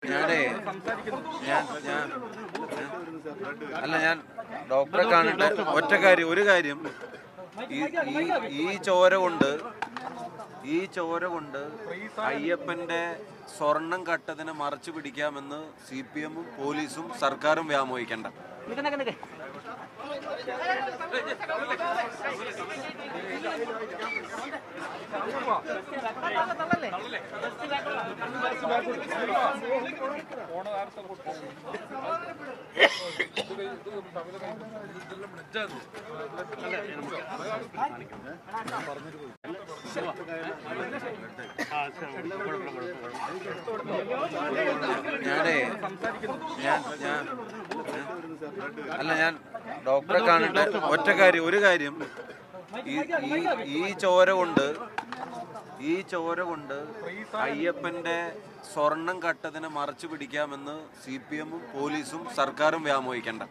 ഞാനേ ഞാൻ ഡോക്ടറെ കാണിട്ട് ഒരു കാര്യം ഈ ചോര കൊണ്ട് അയ്യപ്പന്റെ സ്വർണം കട്ടതിനെ മറച്ചു പിടിക്കാമെന്ന് CPM-ഉം പോലീസും സർക്കാരും വ്യാമോഹിക്കണ്ട. ഞാൻ ഡോക്ടറെ കാണിട്ട് ഒരു കാര്യം ഈ ചോര കൊണ്ട് അയ്യപ്പന്റെ സ്വർണം കട്ടതിനെ മറച്ചു പിടിക്കാമെന്ന് CPM-ഉം പോലീസും സർക്കാരും വ്യാമോഹിക്കണ്ട.